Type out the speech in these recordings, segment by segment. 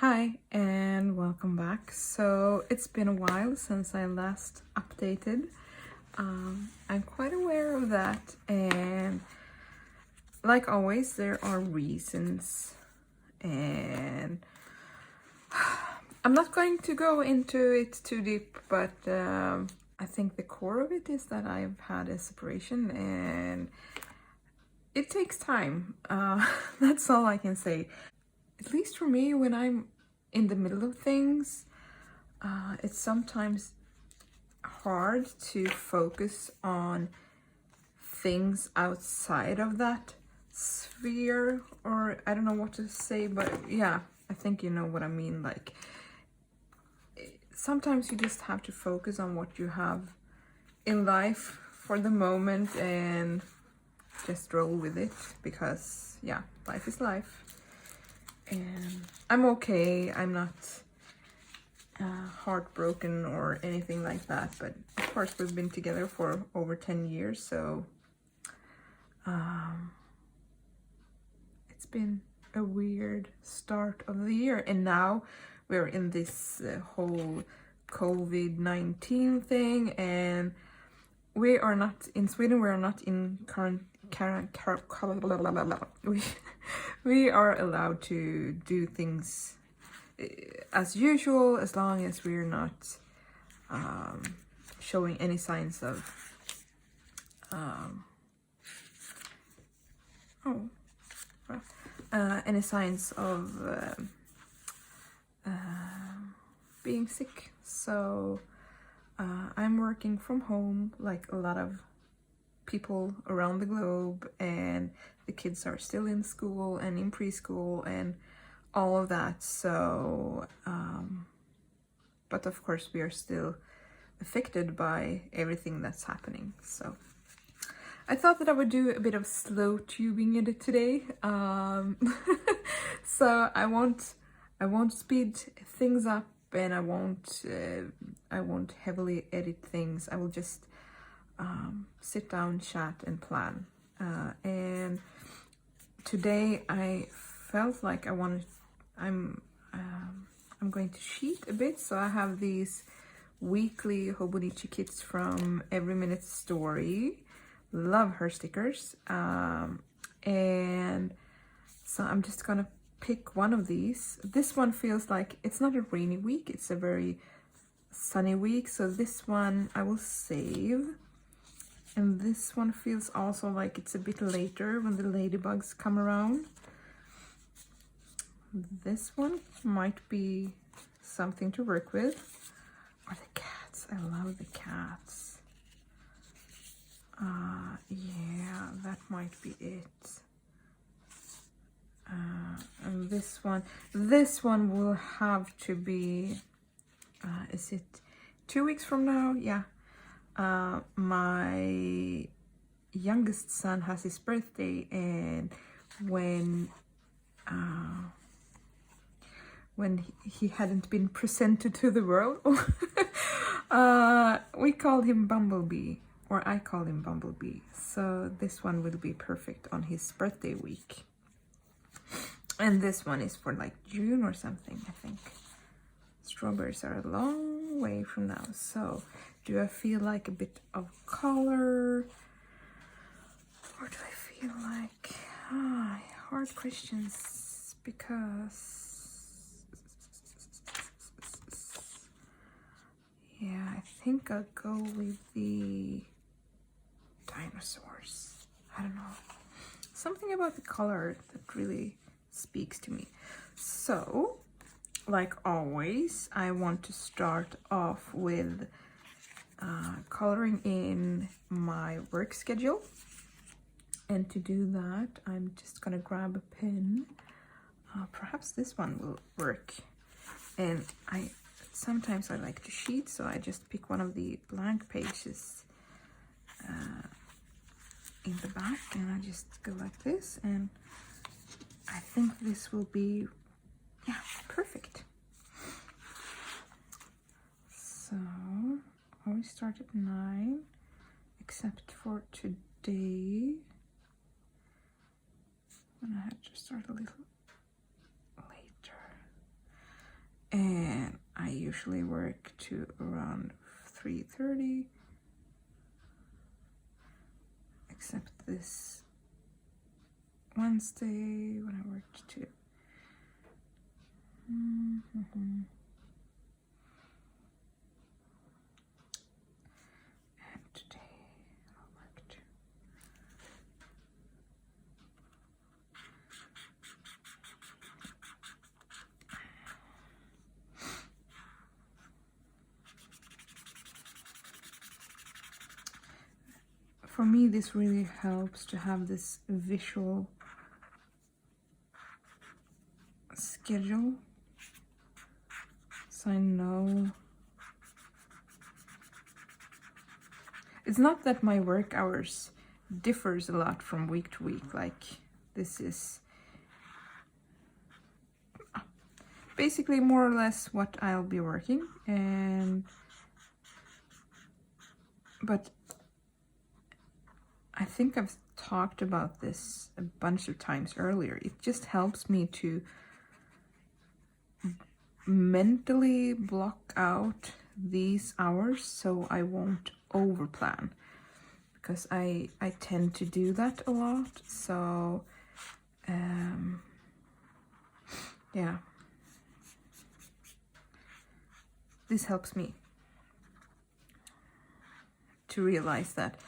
Hi and welcome back. So it's been a while since I last updated. I'm quite aware of that, and like always there are reasons, and I'm not going to go into it too deep, but I think the core of it is that I've had a separation and it takes time. That's all I can say. At least for me, when I'm in the middle of things, it's sometimes hard to focus on things outside of that sphere, or I don't know what to say, but yeah, I think you know what I mean. Like, sometimes you just have to focus on what you have in life for the moment and just roll with it, because yeah, life is life. And I'm okay. I'm not heartbroken or anything like that, but of course we've been together for over 10 years, so it's been a weird start of the year, and now we're in this whole COVID-19 thing, and we are not in Sweden, we are not in we are allowed to do things as usual, as long as we're not showing any signs of being sick. So I'm working from home like a lot of people around the globe, and the kids are still in school and in preschool and all of that. So but of course we are still affected by everything that's happening. So I thought that I would do a bit of slow tubing in it today. So I won't speed things up, and I won't heavily edit things. I will just sit down, chat, and plan. And today I felt like I'm going to cheat a bit, so I have these weekly Hobonichi kits from Every Minute Story. Love her stickers. And so I'm just gonna pick one of these. This one feels like it's not a rainy week, it's a very sunny week, so this one I will save. And this one feels also like it's a bit later when the ladybugs come around. This one might be something to work with. Or the cats, I love the cats. Yeah, that might be it. And this one will have to be, is it 2 weeks from now? Yeah. My youngest son has his birthday, and when he hadn't been presented to the world, we called him Bumblebee, or I call him Bumblebee. So this one will be perfect on his birthday week. And this one is for like June or something, I think. Strawberries are a long way from now. So do I feel like a bit of color? Or do I feel like... hard questions, because... yeah, I think I'll go with the dinosaurs. I don't know. Something about the color that really speaks to me. So, like always, I want to start off with coloring in my work schedule. And to do that, I'm just gonna grab a pen. Perhaps this one will work. And sometimes I like to cheat, so I just pick one of the blank pages in the back, and I just go like this, and I think this will be, yeah, perfect. So I always start at 9, except for today, and I had to start a little later. usually work to around 3:30, except this Wednesday when I worked to. And today I'll work to. For me, this really helps to have this visual schedule, so I know. It's not that my work hours differs a lot from week to week, like this is basically more or less what I'll be working, but I think I've talked about this a bunch of times earlier. It just helps me to mentally block out these hours so I won't overplan, because I tend to do that a lot. So yeah, this helps me to realize that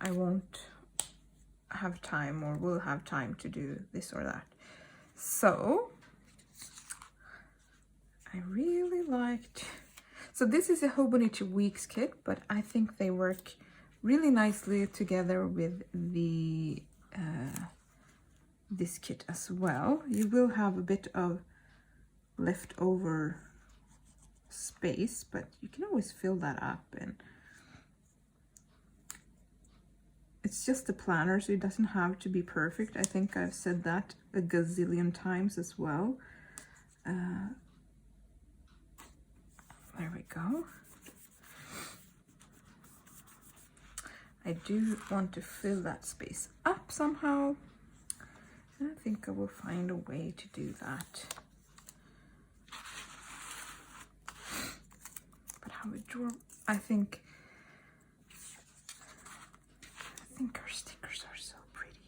I won't have time or will have time to do this or that. So I really liked. So this is a Hobonichi Weeks kit, but I think they work really nicely together with the this kit as well. You will have a bit of leftover space, but you can always fill that up, and it's just a planner, so it doesn't have to be perfect. I think I've said that a gazillion times as well. There we go. I do want to fill that space up somehow, and I think I will find a way to do that. But how we draw, I think our stickers are so pretty.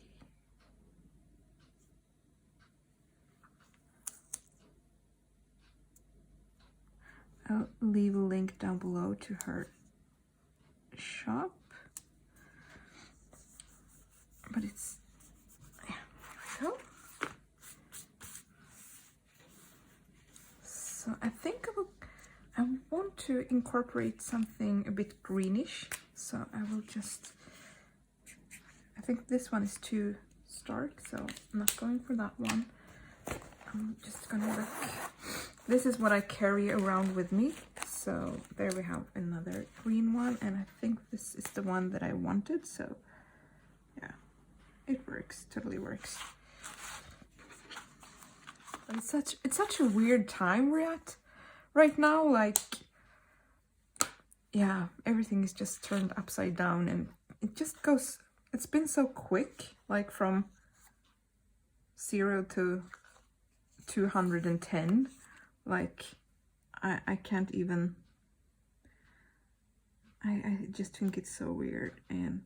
I'll leave a link down below to her shop. But it's, yeah, there we go. So I think I want to incorporate something a bit greenish. So I will just, I think this one is too stark, so I'm not going for that one. I'm just gonna look. This is what I carry around with me. So there we have another green one, and I think this is the one that I wanted. So yeah, it works, totally works. But it's such a weird time we're at right now. Like, yeah, everything is just turned upside down, and it just goes. It's been so quick, like from 0 to 210. Like, I can't even. I just think it's so weird, and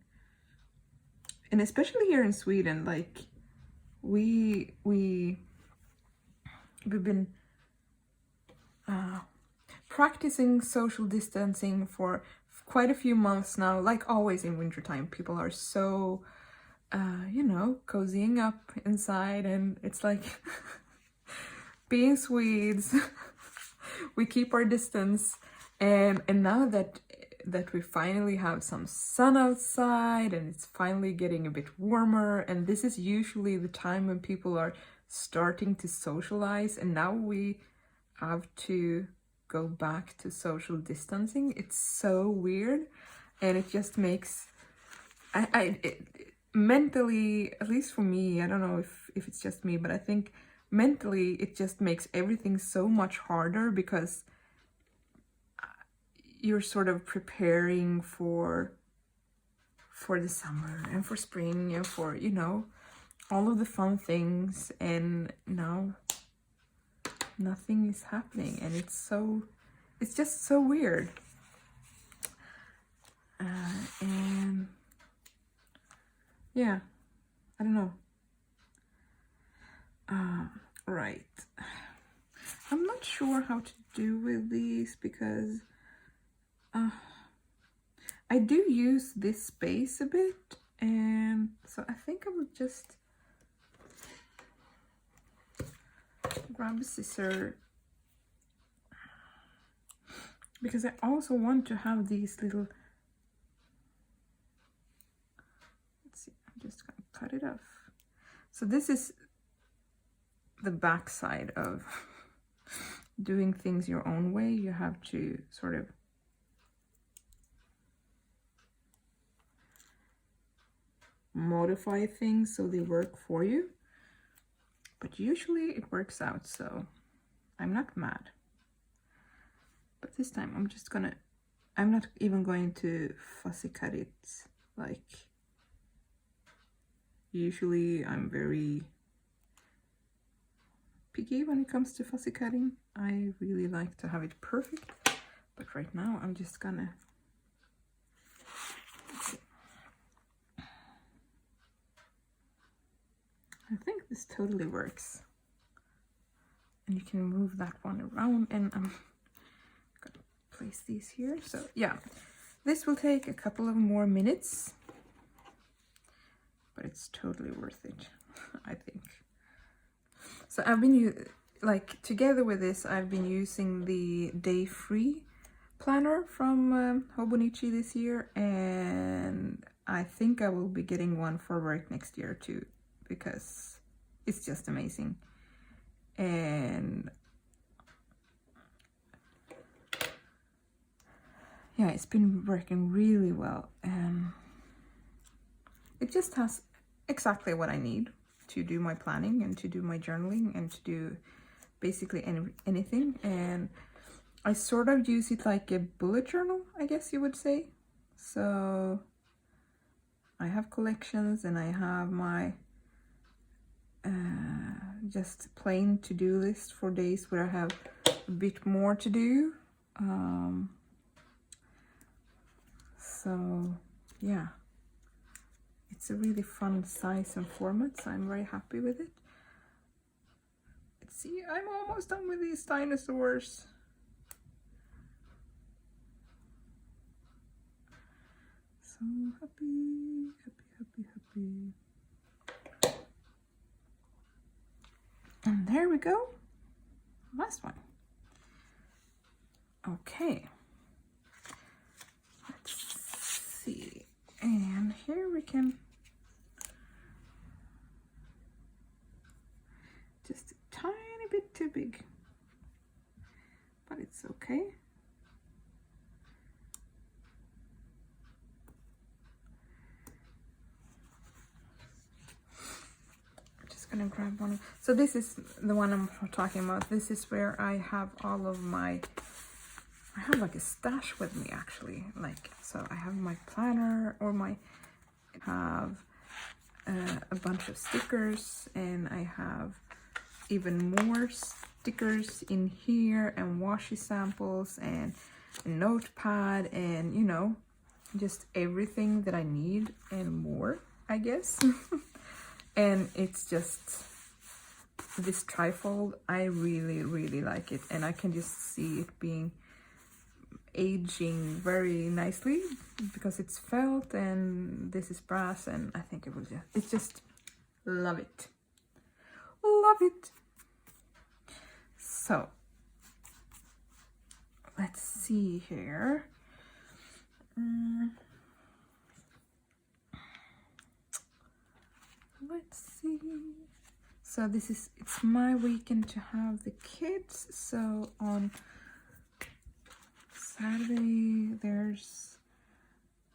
especially here in Sweden, like we've been practicing social distancing for quite a few months now. Like always in wintertime, people are so you know, cozying up inside, and it's like being Swedes, we keep our distance, and now that we finally have some sun outside and it's finally getting a bit warmer, and this is usually the time when people are starting to socialize, and now we have to go back to social distancing. It's so weird, and it just makes mentally, at least for me, I don't know if it's just me, but I think mentally it just makes everything so much harder, because you're sort of preparing for the summer and for spring and for, you know, all of the fun things, and now nothing is happening, and it's just so weird. And yeah, I don't know. Right. I'm not sure how to do with these because I do use this space a bit, and so I think I will just grab a scissor, because I also want to have these little, let's see, I'm just gonna cut it off. So this is the back side of doing things your own way. You have to sort of modify things so they work for you, but usually it works out, so I'm not mad. But this time I'm not even going to fussy cut it. Like, usually I'm very picky when it comes to fussy cutting. I really like to have it perfect, but right now I'm just gonna, I think this totally works. And you can move that one around, and I'm gonna place these here. So yeah, this will take a couple of more minutes, but it's totally worth it, I think. So I've been, like, together with this, I've been using the Day Free planner from Hobonichi this year, and I think I will be getting one for work next year too, because it's just amazing. And yeah, it's been working really well, and it just has exactly what I need to do my planning and to do my journaling and to do basically anything. And I sort of use it like a bullet journal, I guess you would say. So I have collections, and I have my just plain to-do list for days where I have a bit more to do. So yeah, it's a really fun size and format, so I'm very happy with it. Let's see, I'm almost done with these dinosaurs. So happy, happy, happy, happy. And there we go, last one. Okay, let's see, and here we can just a tiny bit too big, but it's okay. Gonna grab one. So this is the one I'm talking about. This is where I have all of my, I have like a stash with me actually. Like, so I have my planner, or I have a bunch of stickers, and I have even more stickers in here, and washi samples, and a notepad, and you know, just everything that I need and more, I guess. And it's just this trifold, I really, really like it, and I can just see it being aging very nicely because it's felt and this is brass, and I think it will just, it's just love it. Love it. So let's see here. Let's see. So this is, it's my weekend to have the kids. So on Saturday there's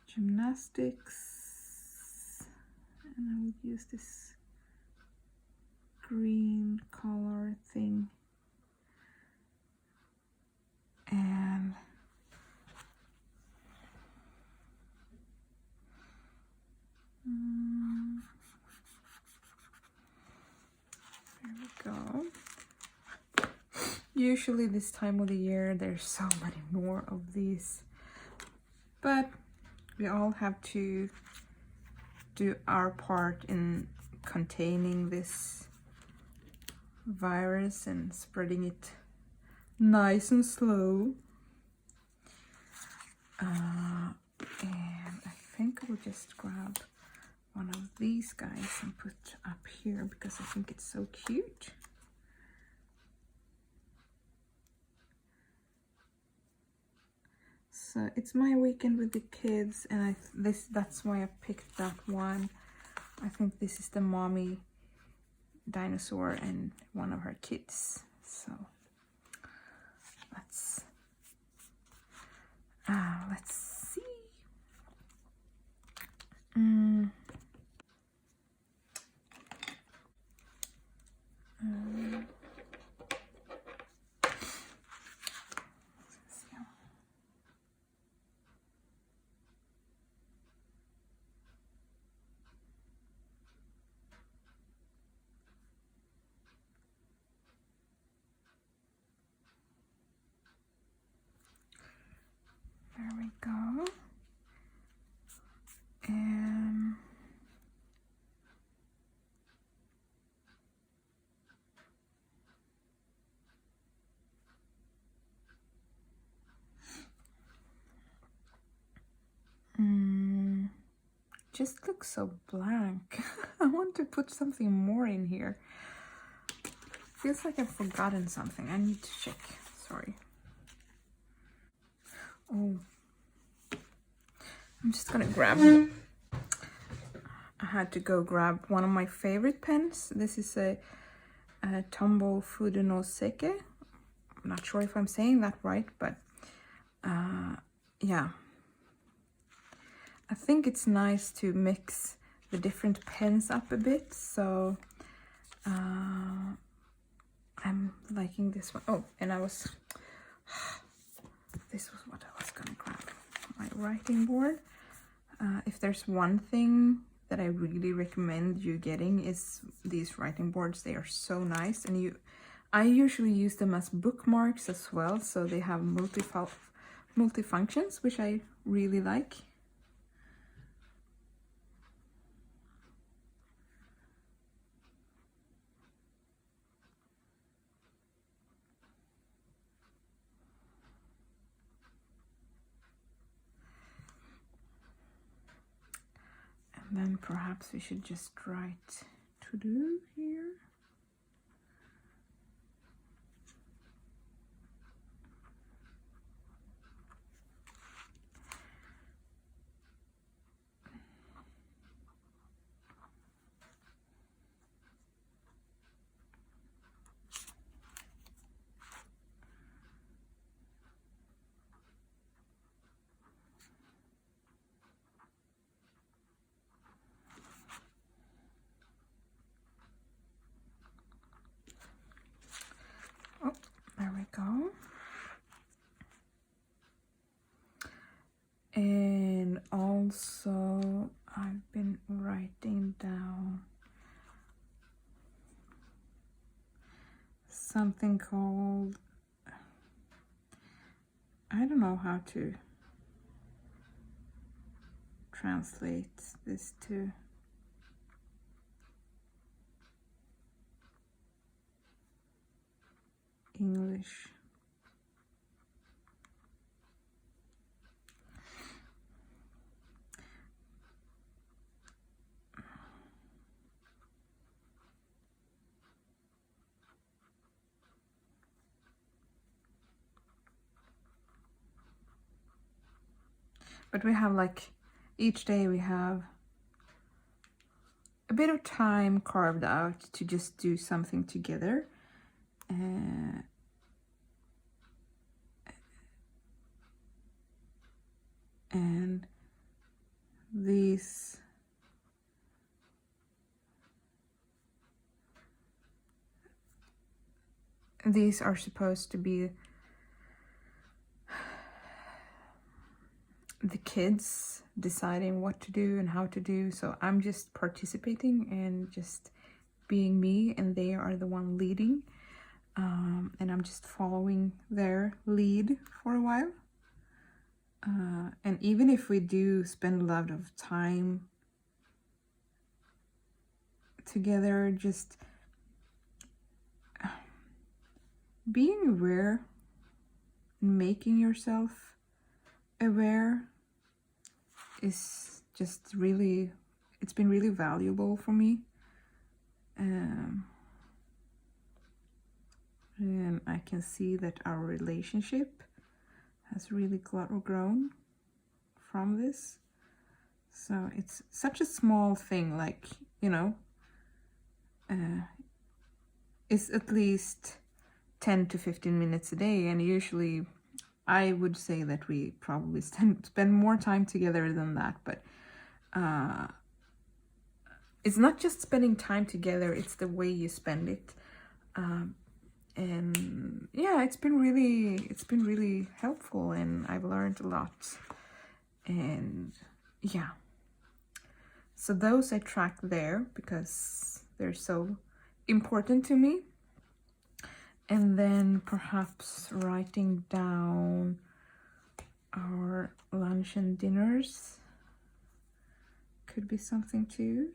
gymnastics, and I will use this green color thing. And there we go. Usually this time of the year there's so many more of these, but we all have to do our part in containing this virus and spreading it nice and slow. And I think I will just grab one of these guys and put up here because I think it's so cute. So it's my weekend with the kids, and that's why I picked that one. I think this is the mommy dinosaur and one of her kids. So let's see. There we go. And just looks so blank. I want to put something more in here. Feels like I've forgotten something. I need to check. Sorry. Oh, I'm just gonna grab. I had to go grab one of my favorite pens. This is a Tombow Fudonoseke. I'm not sure if I'm saying that right, but yeah. I think it's nice to mix the different pens up a bit, so I'm liking this one. Oh, and this was what I was gonna grab, my writing board. If there's one thing that I really recommend you getting is these writing boards. They are so nice, and I usually use them as bookmarks as well, so they have multi-functions, which I really like. And then perhaps we should just write to do here. There we go. And also I've been writing down something called, I don't know how to translate this to English. But we have like, each day we have a bit of time carved out to just do something together. And these are supposed to be the kids deciding what to do and how to do, so I'm just participating and just being me, and they are the one leading. And I'm just following their lead for a while. And even if we do spend a lot of time together, just being aware and making yourself aware is just really, it's been really valuable for me. And I can see that our relationship has really grown from this. So it's such a small thing, like, you know, it's at least 10 to 15 minutes a day, and usually I would say that we probably spend more time together than that, but it's not just spending time together, it's the way you spend it. And yeah, it's been really helpful, and I've learned a lot. And yeah, so those I track there because they're so important to me. And then perhaps writing down our lunch and dinners could be something too.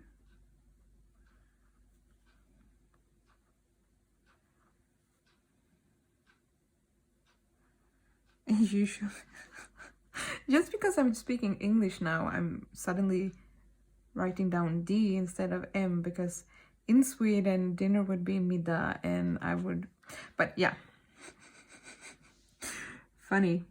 And usually, just because I'm speaking English now, I'm suddenly writing down D instead of M, because in Sweden dinner would be middag, and I would, but yeah, funny.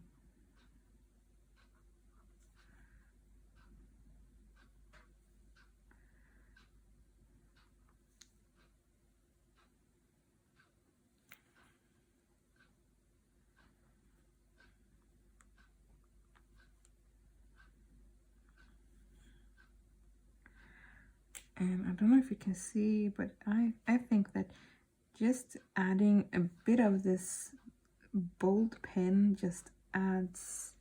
And I don't know if you can see, but I think that just adding a bit of this bold pen just adds,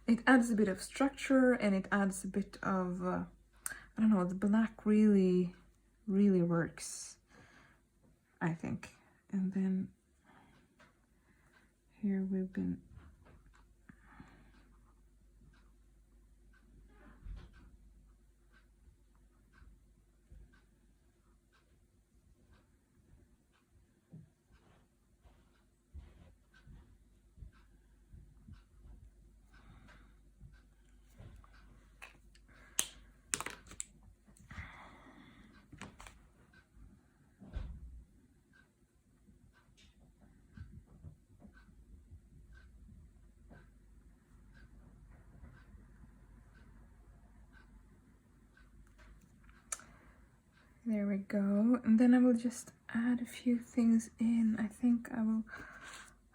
it adds a bit of structure, and it adds a bit of, I don't know, the black really works, I think. And then here we've been there we go. And then I will just add a few things in. I think I will,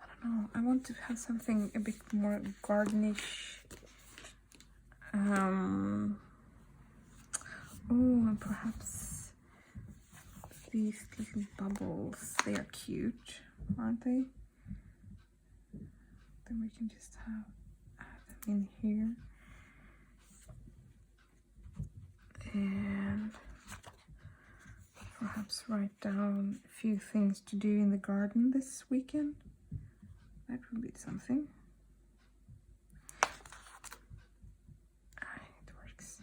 I don't know, I want to have something a bit more gardenish. Oh, and perhaps these little bubbles, they are cute, aren't they? Then we can just add them in here. And perhaps write down a few things to do in the garden this weekend. That would be something. It works.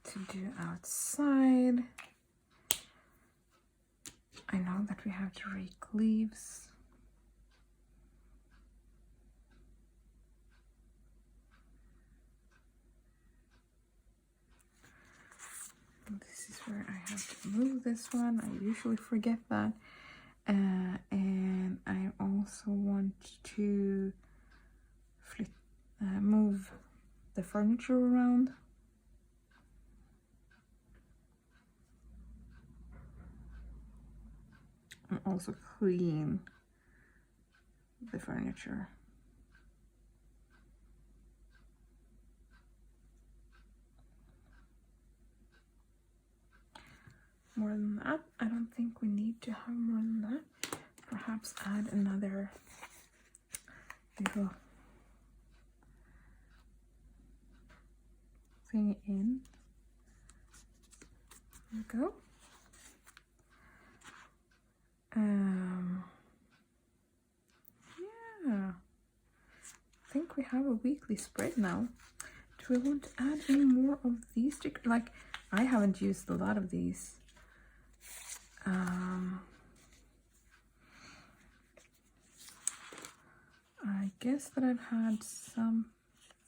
To do outside, I know that we have to rake leaves. This is where I have to move this one. I usually forget that. And I also want to move the furniture around. and also clean the furniture. More than that, I don't think we need to have more than that. Perhaps add another little thing in. There we go. Yeah, I think we have a weekly spread now. Do we want to add any more of these stickers? Like, I haven't used a lot of these. I guess that I've had some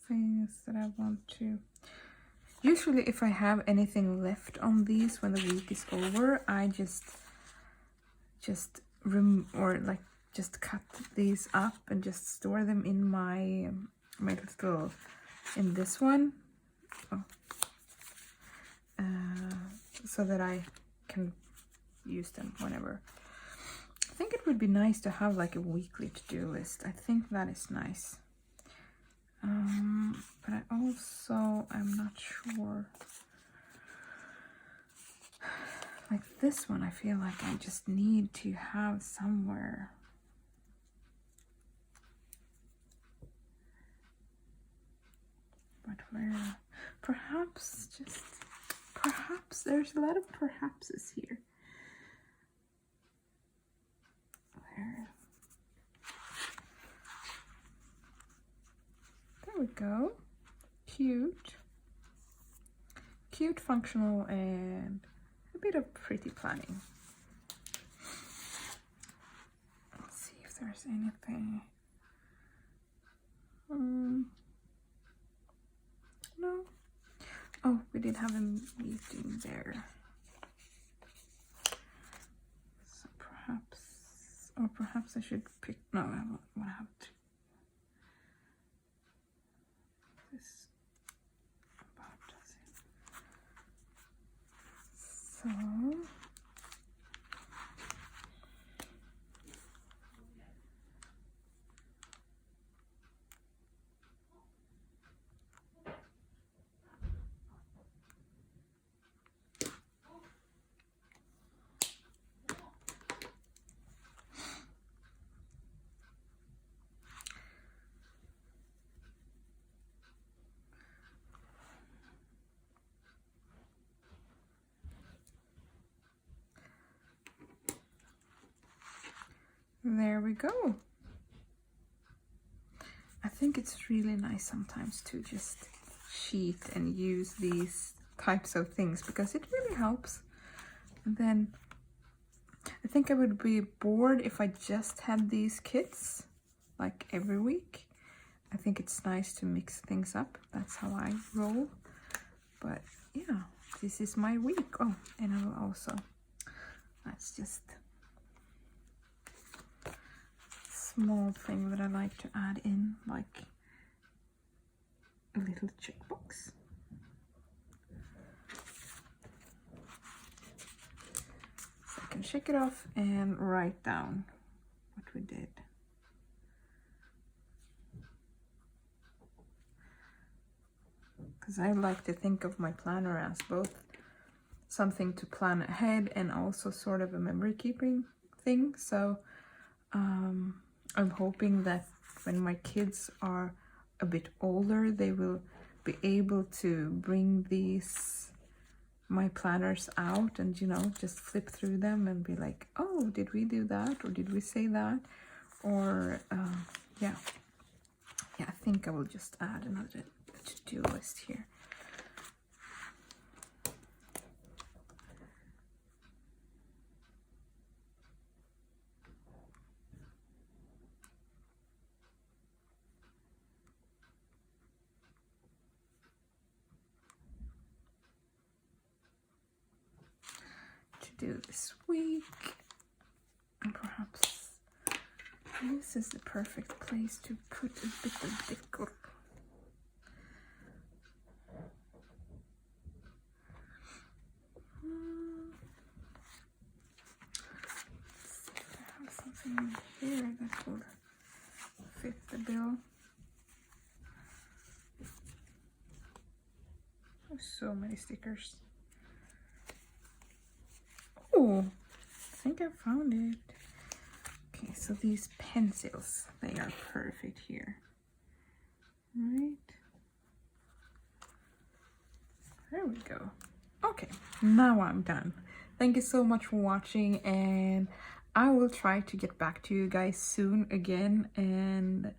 things that I want to. Usually if I have anything left on these when the week is over, I just cut these up and just store them in my little, in this one. So that I can use them whenever. I think it would be nice to have like a weekly to-do list. I think that is nice. But I also, I'm not sure. Like this one, I feel like I just need to have somewhere. But where? Perhaps just, perhaps, there's a lot of perhapses here. Where? There we go. Cute. Cute, functional, and a bit of pretty planning. Let's see if there's anything. No. Oh, we did have a meeting there. So perhaps, or perhaps I should pick, no, I won't have to. This about does it. So there we go. I think it's really nice sometimes to just sheet and use these types of things because it really helps. And then I think I would be bored if I just had these kits like every week. I think it's nice to mix things up. That's how I roll. But yeah, this is my week. Oh, and I will also, that's just small thing that I like to add in, like a little checkbox. So I can check it off and write down what we did. Because I like to think of my planner as both something to plan ahead and also sort of a memory keeping thing. So I'm hoping that when my kids are a bit older, they will be able to bring my planners out and, you know, just flip through them and be like, oh, did we do that? Or did we say that? Or, yeah, I think I will just add another to-do list here. Do this week, and perhaps this is the perfect place to put a bit of decor. Let's see. bill. So many stickers. Oh, I think I found it. Okay, so these pencils, they are perfect here. Right. There we go. Okay, now I'm done. Thank you so much for watching, and I will try to get back to you guys soon again. And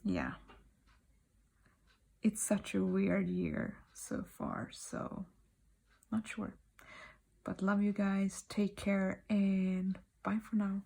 yeah, it's such a weird year so far, so not sure. But love you guys, take care, and bye for now.